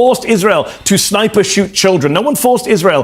forced Israel to sniper shoot children. No one forced Israel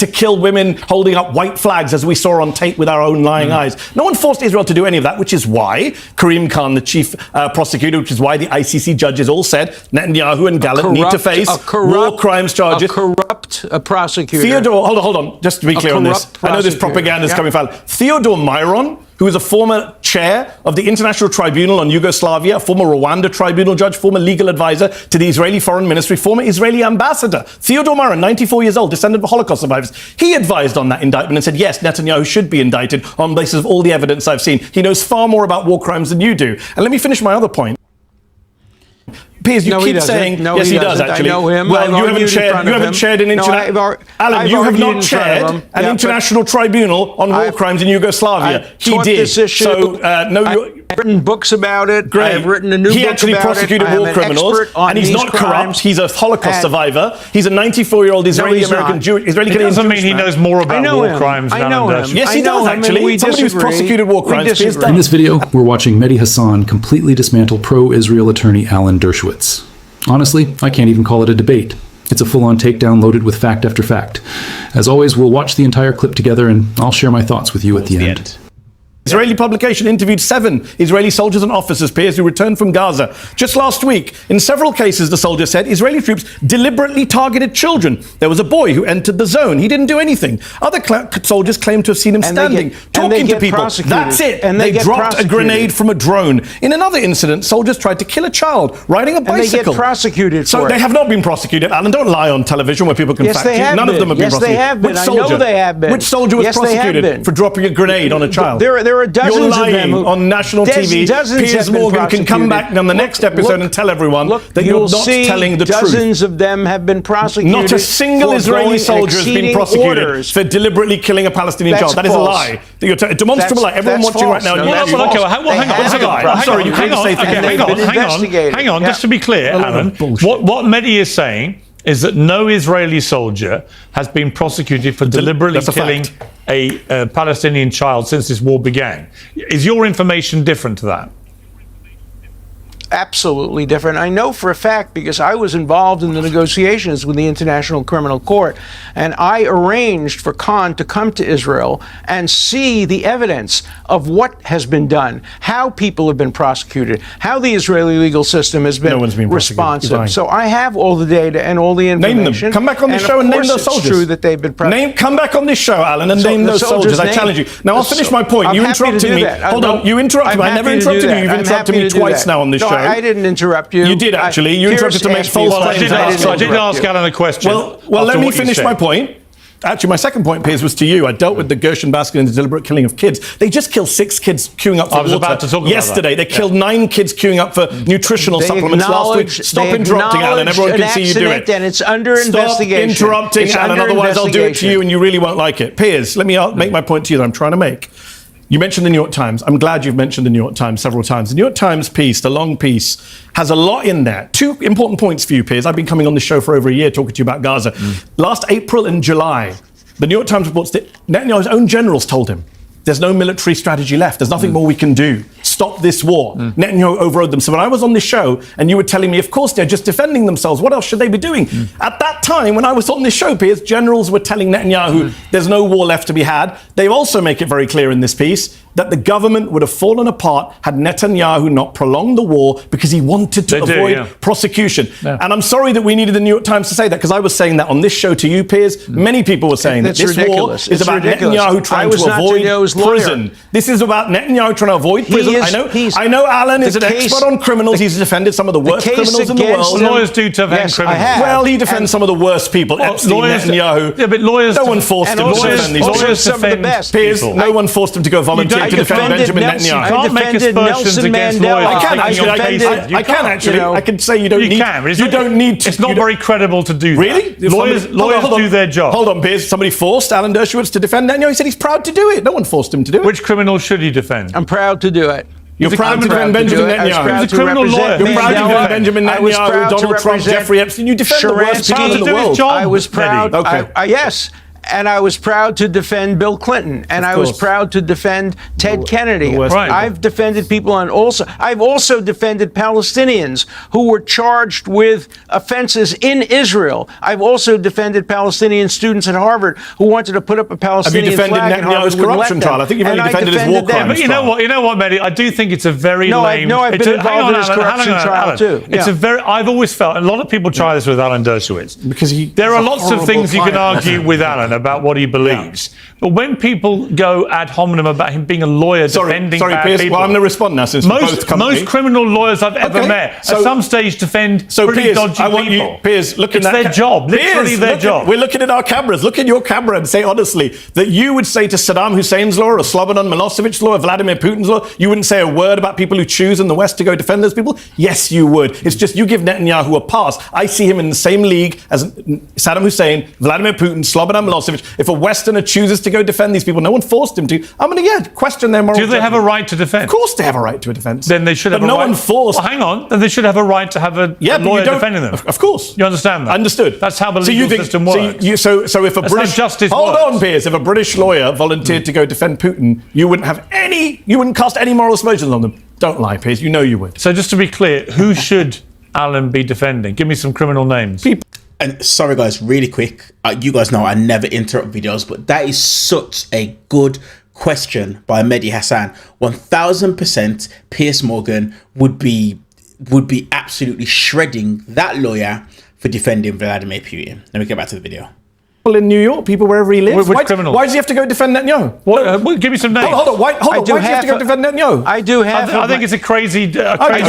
to kill women holding up white flags, as we saw on tape with our own lying eyes. No one forced Israel to do any of that, which is why Karim Khan, the chief prosecutor, which is why the ICC judges all said Netanyahu and Gallant need to face war crimes charges. A corrupt prosecutor. Theodore, hold on, just to be clear on this. I know this propaganda is coming out. Theodore Myron, who is a former chair of the International Tribunal on Yugoslavia, a former Rwanda tribunal judge, former legal advisor to the Israeli Foreign Ministry, former Israeli ambassador. Theodore Myron, 94 years old, descendant of Holocaust survivors. He advised on that indictment and said, yes, Netanyahu should be indicted on the basis of all the evidence I've seen. He knows far more about war crimes than you do. And let me finish my other point. Piers, you keep saying, yes, he does actually. I know him. Well, you haven't chaired an international. Alan, you have not chaired an international tribunal on war crimes in Yugoslavia. He did. So, I've written books about it. Great. I've written a new book about it. He actually prosecuted war criminals, and he's not corrupt. He's a Holocaust survivor. He's a 94-year-old Israeli-American Jew. It doesn't mean he knows more about war crimes than Alan Dershowitz. Yes, he does actually. Somebody who's prosecuted war crimes. In this video, we're watching Mehdi Hasan completely dismantle pro-Israel attorney Alan Dershowitz. Honestly, I can't even call it a debate. It's a full-on takedown loaded with fact after fact. As always, we'll watch the entire clip together and I'll share my thoughts with you at the end. Israeli publication interviewed 7 Israeli soldiers and officers, Piers, who returned from Gaza. Just last week, in several cases, the soldiers said, Israeli troops deliberately targeted children. There was a boy who entered the zone. He didn't do anything. Other soldiers claimed to have seen him standing, talking to people. That's it. And they dropped a grenade from a drone. In another incident, soldiers tried to kill a child riding a bicycle. And they get prosecuted So they have not been prosecuted. Alan, don't lie on television where people can fact you. None of them have been prosecuted. Yes, they have been. Which soldier? I know they have been. Which soldier was prosecuted for dropping a grenade on a child? There are dozens of them on national TV. Piers Morgan can come back on the next episode and tell everyone that you're not telling the truth. Dozens of them have been prosecuted. Not a single Israeli soldier has been prosecuted for deliberately killing a Palestinian child. That is a lie. A demonstrable lie. Everyone watching right now. Hang on. I'm sorry, you can't say things. Hang on. Just to be clear, Alan, what Mehdi is saying is that no Israeli soldier has been prosecuted for deliberately killing a Palestinian child since this war began. Is your information different to that? Absolutely different. I know for a fact because I was involved in the negotiations with the International Criminal Court, and I arranged for Khan to come to Israel and see the evidence of what has been done, how people have been prosecuted, how the Israeli legal system has been responsive. So I have all the data and all the information. Name them. Come back on this show and name those soldiers. It's true that they've been come back on this show, Alan, and name those soldiers. I challenge you. Now I'll finish my point. You interrupted me. Hold on. You interrupted me. I never interrupted you. You've interrupted me twice now on this show. I didn't interrupt you. You did actually. You interrupted to make false claims. I did ask Alan a question. Well, let me finish my point. Actually, my second point, Piers, was to you. I dealt with the Gershon Baskin and the deliberate killing of kids. They just killed 6 kids queuing up for water. I was about to talk about yesterday. They killed 9 kids queuing up for nutritional supplements last week. Stop interrupting, Alan. Everyone can see you do it. And it's under investigation. Stop interrupting, Alan. Otherwise, I'll do it to you and you really won't like it. Piers, let me make my point to you that I'm trying to make. You mentioned the New York Times. I'm glad you've mentioned the New York Times several times. The New York Times piece, the long piece, has a lot in there. 2 important points for you, Piers. I've been coming on this show for over a year talking to you about Gaza. Last April and July, the New York Times reports that Netanyahu's own generals told him, there's no military strategy left. There's nothing more we can do. Stop this war. Netanyahu overrode them. So when I was on this show and you were telling me, of course, they're just defending themselves. What else should they be doing? At that time, when I was on this show, Piers, generals were telling Netanyahu there's no war left to be had. They also make it very clear in this piece that the government would have fallen apart had Netanyahu not prolonged the war because he wanted to avoid prosecution. And I'm sorry that we needed the New York Times to say that, because I was saying that on this show to you, Piers. Many people were saying that this war is about Netanyahu trying to avoid prison. This is about Netanyahu trying to avoid prison. I know Alan is an expert on criminals. He's defended some of the worst criminals in the world. Lawyers do defend criminals. Well, he defends some of the worst people. Epstein, Netanyahu. Yeah, but lawyers. No one forced him to defend these people. Piers, no one forced him to go volunteer to defend Benjamin Netanyahu. You can't make aspersions against lawyers. I can actually. I can say you don't need. You don't need to. It's not very credible to do that. Really? Lawyers do their job. Hold on, Piers. Somebody forced Alan Dershowitz to defend Netanyahu. He said he's proud to do it. No one forced him to do it. Which criminal should he defend? I'm proud to do it. You're proud to defend Benjamin Netanyahu. He's a criminal lawyer. You're proud to defend Benjamin Netanyahu, Donald Trump, Jeffrey Epstein. You defend the worst people in the world. I was proud. Okay. Yes. And I was proud to defend Bill Clinton, and I was proud to defend Ted Kennedy. I've defended people on I've also defended Palestinians who were charged with offenses in Israel. I've also defended Palestinian students at Harvard who wanted to put up a Palestinian flag. Have you defended Netanyahu's corruption trial? I think you've only defended his war crimes. But you know what, Mehdi? I do think it's a very lame. No, I've been involved in his corruption trial too. It's a very. I've always felt, and a lot of people try this with Alan Dershowitz, because there are lots of things you can argue with Alan about what he believes. But when people go ad hominem about him being a lawyer defending bad Piers, people, well, I'm going to respond now since most criminal lawyers I've ever met at some stage defend pretty dodgy people. Piers, look at that. It's their job, literally their job. We're looking at our cameras. Look at your camera and say honestly that you would say to Saddam Hussein's law or Slobodan Milosevic's law or Vladimir Putin's law, you wouldn't say a word about people who choose in the West to go defend those people? Yes, you would. It's just you give Netanyahu a pass. I see him in the same league as Saddam Hussein, Vladimir Putin, Slobodan Milosevic. If a Westerner chooses to go defend these people, no one forced him to. I'm going to question their moral judgment. Do they have a right to defend? Of course they have a right to a defense. Then they should have a right. But no one forced. Well, hang on. Then they should have a right to have a lawyer defending them. Of course. You understand that? Understood. That's how the legal system works. So if a British justice hold on, Piers, if a British lawyer volunteered to go defend Putin, you wouldn't cast any moral aspersions on them. Don't lie, Piers. You know you would. So just to be clear, who should Alan be defending? Give me some criminal names. And sorry guys, really quick, you guys know I never interrupt videos, but that is such a good question by Mehdi Hasan. 1000% Piers Morgan would be absolutely shredding that lawyer for defending Vladimir Putin. Let me get back to the video. In New York, people wherever he lives. Why does he have to go defend Netanyahu? Give me some names. Hold on. Why do you have to go defend Netanyahu? I think it's a crazy attack. I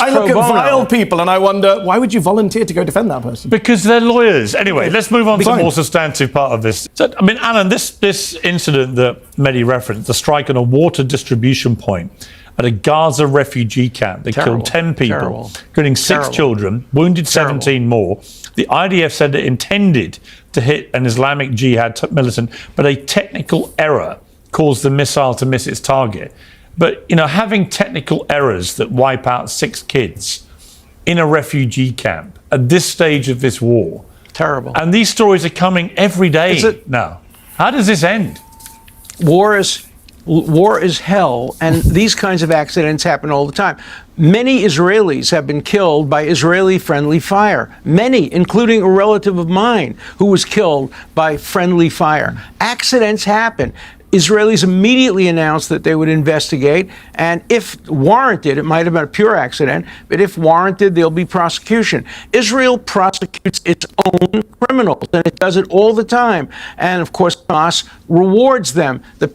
look at vile people and I wonder, why would you volunteer to go defend that person? Because they're lawyers. Anyway, let's move on to the more substantive part of this. So, I mean, Alan, this incident that Mehdi referenced, the strike on a water distribution point at a Gaza refugee camp. They killed 10 people, including 6 children, wounded 17 more. The IDF said it intended to hit an Islamic Jihad militant, but a technical error caused the missile to miss its target. But, having technical errors that wipe out 6 kids in a refugee camp at this stage of this war. Terrible. And these stories are coming every day now. How does this end? War is hell, and these kinds of accidents happen all the time. Many Israelis have been killed by Israeli-friendly fire. Many, including a relative of mine who was killed by friendly fire. Accidents happen. Israelis immediately announced that they would investigate, and if warranted, it might have been a pure accident, but if warranted, there'll be prosecution. Israel prosecutes its own criminals, and it does it all the time. And of course, Hamas rewards them. The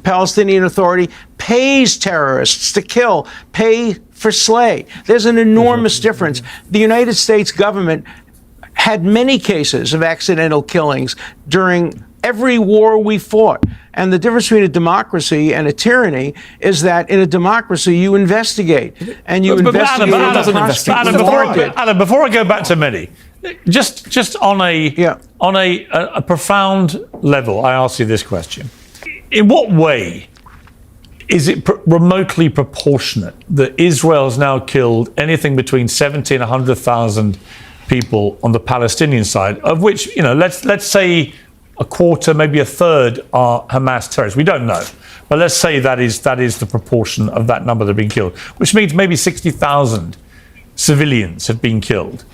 Palestinian Authority pays terrorists to kill, pay for slay. There's an enormous difference. The United States government had many cases of accidental killings during every war we fought. And the difference between a democracy and a tyranny is that in a democracy you investigate. And you investigate. Alan, before I go back to Mehdi, just on a profound level, I ask you this question. In what way is it remotely proportionate that Israel has now killed anything between 70 and 100,000 people on the Palestinian side, of which, let's say a quarter, maybe a third are Hamas terrorists? We don't know. But let's say that is the proportion of that number that have been killed, which means maybe 60,000 civilians have been killed.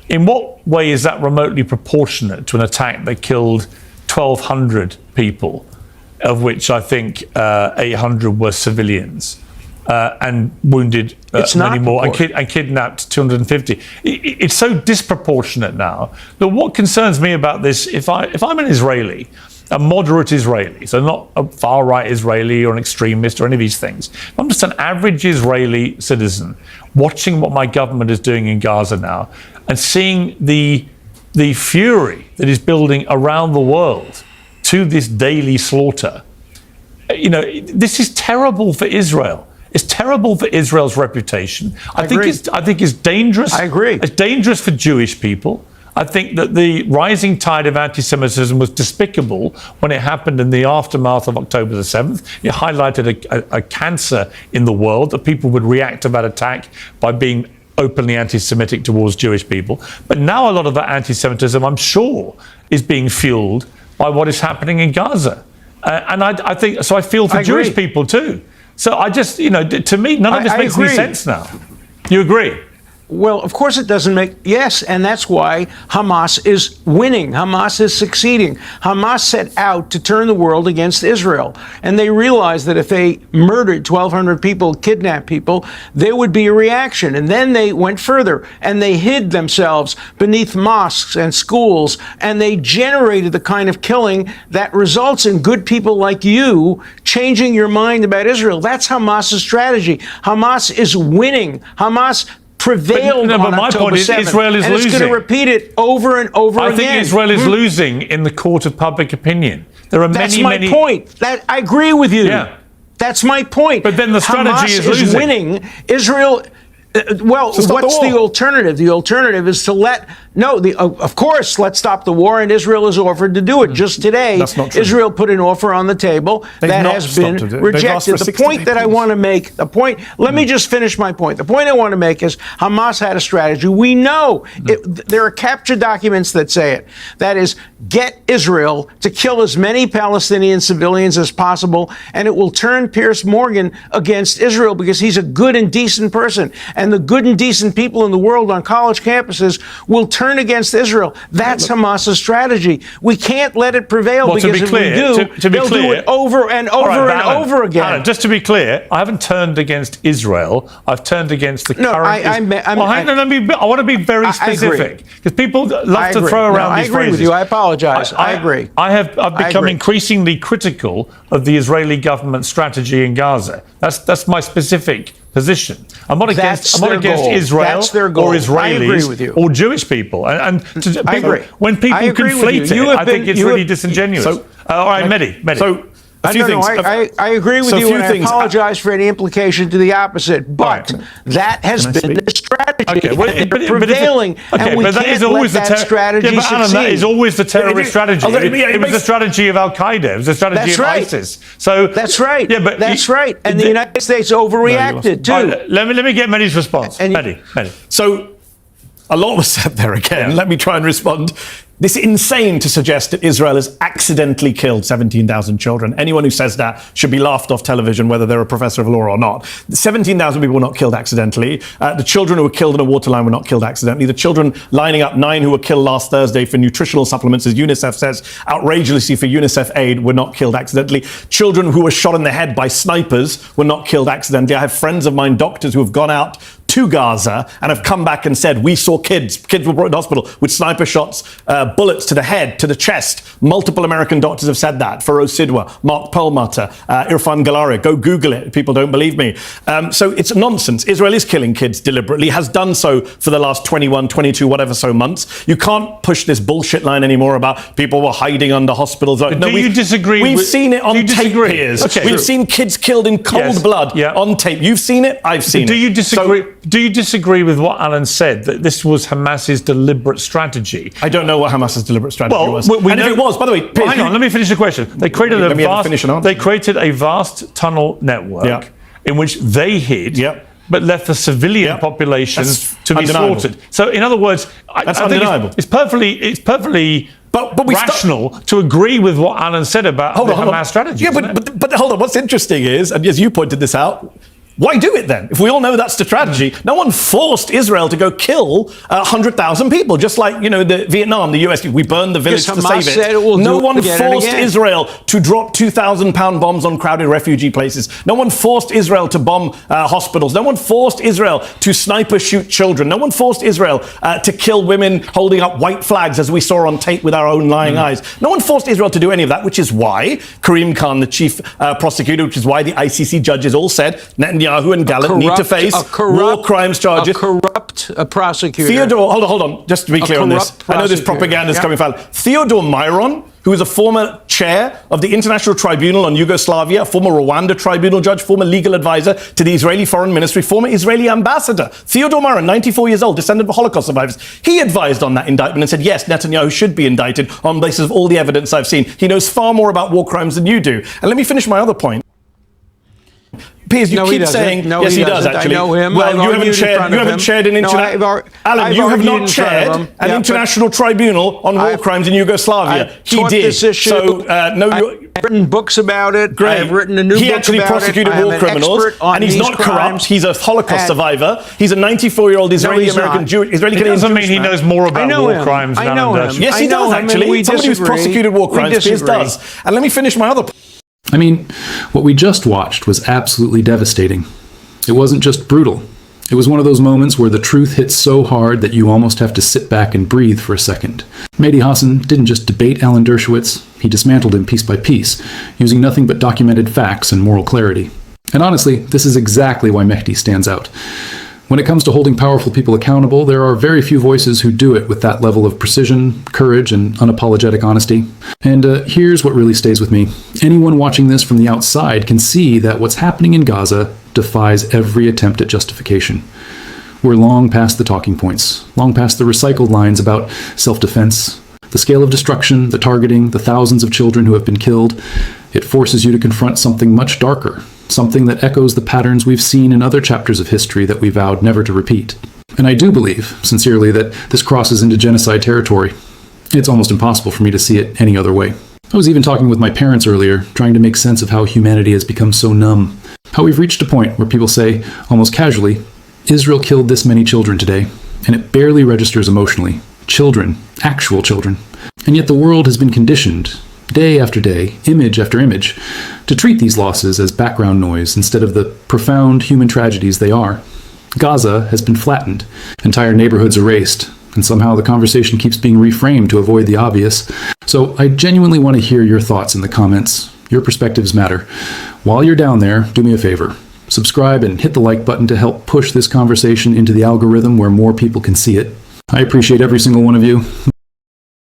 In what way is that remotely proportionate to an attack that killed 1,200 people, of which I think 800 were civilians, and wounded many more, and kidnapped 250. It's so disproportionate now that what concerns me about this, if I'm an Israeli, a moderate Israeli, so not a far-right Israeli or an extremist or any of these things, I'm just an average Israeli citizen watching what my government is doing in Gaza now and seeing the fury that is building around the world to this daily slaughter. This is terrible for Israel. It's terrible for Israel's reputation. I think it's dangerous. I agree. It's dangerous for Jewish people. I think that the rising tide of anti-Semitism was despicable when it happened in the aftermath of October the 7th. It highlighted a cancer in the world, that people would react to that attack by being openly anti-Semitic towards Jewish people. But now a lot of that anti-Semitism, I'm sure, is being fueled by what is happening in Gaza. And I think, so I feel for Jewish people too. So I just, to me, none of this makes any sense now. You agree? Well, of course it doesn't make, yes, and that's why Hamas is winning. Hamas is succeeding. Hamas set out to turn the world against Israel, and they realized that if they murdered 1,200 people, kidnapped people, there would be a reaction. And then they went further, and they hid themselves beneath mosques and schools, and they generated the kind of killing that results in good people like you changing your mind about Israel. That's Hamas's strategy. Hamas is winning. Hamas prevailed on my October point is 7th, Israel is and losing. It's going to repeat it over and over again. I think Israel is losing in the court of public opinion. There are That's many my point. That I agree with you. Yeah. That's my point. But then the strategy Hamas is losing. Winning. Israel. Well, what's the alternative? The alternative is to of course, let's stop the war, and Israel has offered to do it. Just today, That's not true. Israel put an offer on the table that has been rejected. The point that I want to make, let me just finish my point. The point I want to make is Hamas had a strategy. We know there are captured documents that say it. That is, get Israel to kill as many Palestinian civilians as possible, and it will turn Piers Morgan against Israel because he's a good and decent person. And the good and decent people in the world on college campuses will turn against Israel. That's Hamas's strategy. We can't let it prevail because if we do, they'll do it over and over and over again. Alan, just to be clear, I haven't turned against Israel. I've turned against the current. I want to be very specific because people love to throw around these phrases. I agree with you. I apologize. I agree. I've become increasingly critical of the Israeli government strategy in Gaza. That's my specific position. I'm not against Israel or Israelis or Jewish people. And when people conflate it, I think it's really disingenuous. All right, Mehdi. So, a few things. I agree with you, and I apologize for any implication to the opposite. But that has been the strategy. Okay, they're prevailing, and we can't let that strategy succeed. Alan, that is always the terrorist strategy. It was the strategy of Al Qaeda. It was the strategy of ISIS. So that's right. Yeah, but that's right. And the United States overreacted too. Let me get Mehdi's response. Mehdi. So, a lot was said there again. Yeah. Let me try and respond. It's insane to suggest that Israel has accidentally killed 17,000 children. Anyone who says that should be laughed off television, whether they're a professor of law or not. 17,000 people were not killed accidentally. The children who were killed in a waterline were not killed accidentally. The children lining up, 9 who were killed last Thursday for nutritional supplements, as UNICEF says, outrageously for UNICEF aid, were not killed accidentally. Children who were shot in the head by snipers were not killed accidentally. I have friends of mine, doctors, who have gone out to Gaza and have come back and said, we saw kids were brought to hospital with sniper shots, bullets to the head, to the chest. Multiple American doctors have said that. Feroz Sidwa, Mark Perlmutter, Irfan Galaria. Go Google it. People don't believe me. So it's nonsense. Israel is killing kids deliberately, has done so for the last 21, 22, whatever so months. You can't push this bullshit line anymore about people were hiding under hospitals. Do you disagree? We've seen it on tape, Piers. Okay, we've seen kids killed in cold blood on tape. You've seen it. I've seen it. Do you disagree? Do you disagree with what Alan said, that this was Hamas's deliberate strategy? I don't know what Hamas's deliberate strategy was. If it was, by the way, Piers, hang on, let me finish the question. They created a vast tunnel network in which they hid, but left the civilian population to be slaughtered. So, in other words, I think it's perfectly rational to agree with what Alan said about the Hamas strategy. Yeah, but hold on. What's interesting is, and as you pointed this out, why do it then? If we all know that's the strategy, no one forced Israel to go kill 100,000 people, just like, the Vietnam, the US, we burned the village to save it. No one forced Israel to drop 2,000-pound bombs on crowded refugee places. No one forced Israel to bomb hospitals. No one forced Israel to sniper shoot children. No one forced Israel to kill women holding up white flags, as we saw on tape with our own lying eyes. No one forced Israel to do any of that, which is why Karim Khan, the chief prosecutor, which is why the ICC judges all said Netanyahu and Gallup need to face war crimes charges. A corrupt prosecutor. Theodore, hold on, just to be clear on this. I know this propaganda is coming from Theodore Myron, who is a former chair of the International Tribunal on Yugoslavia, former Rwanda tribunal judge, former legal advisor to the Israeli Foreign Ministry, former Israeli ambassador. Theodore Myron, 94 years old, descendant of Holocaust survivors. He advised on that indictment and said, yes, Netanyahu should be indicted on the basis of all the evidence I've seen. He knows far more about war crimes than you do. And let me finish my other point. Piers, you No, he keep doesn't. saying No, yes, he he does doesn't. I actually. know him. Well, I've you haven't argued in chaired. front You of haven't him. chaired an No, international. Alan, I've you have argued not in front chaired of him. an Yeah, international tribunal on war crimes in Yugoslavia. I've He taught did. this issue. So no, I've written books about it. great. I've written a new he book actually about prosecuted it. I am war an criminals, expert on and he's these not crimes. corrupt. He's a Holocaust And- survivor. He's a 94-year-old Israeli he's American not. Jewish. Israeli It Canadian doesn't mean Jewish he man. knows more about know war him. crimes than I know Alan him. Dershowitz. Yes, I he know does him, and actually. we Somebody who's disagree. prosecuted war We crimes. Piers disagree. does. And let me finish my other point. I mean, what we just watched was absolutely devastating. It wasn't just brutal. It was one of those moments where the truth hits so hard that you almost have to sit back and breathe for a second. Mehdi Hasan didn't just debate Alan Dershowitz, he dismantled him piece by piece, using nothing but documented facts and moral clarity. And honestly, this is exactly why Mehdi stands out. When it comes to holding powerful people accountable, there are very few voices who do it with that level of precision, courage, and unapologetic honesty. And here's what really stays with me. Anyone watching this from the outside can see that what's happening in Gaza defies every attempt at justification. We're long past the talking points, long past the recycled lines about self-defense. The scale of destruction, the targeting, the thousands of children who have been killed, it forces you to confront something much darker, something that echoes the patterns we've seen in other chapters of history that we vowed never to repeat. And I do believe, sincerely, that this crosses into genocide territory. It's almost impossible for me to see it any other way. I was even talking with my parents earlier, trying to make sense of how humanity has become so numb. How we've reached a point where people say, almost casually, Israel killed this many children today, and it barely registers emotionally. Children, actual children. And yet the world has been conditioned, day after day, image after image, to treat these losses as background noise instead of the profound human tragedies they are. Gaza has been flattened, entire neighborhoods erased, and somehow the conversation keeps being reframed to avoid the obvious. So I genuinely want to hear your thoughts in the comments. Your perspectives matter. While you're down there, do me a favor. Subscribe and hit the like button to help push this conversation into the algorithm where more people can see it. I appreciate every single one of you.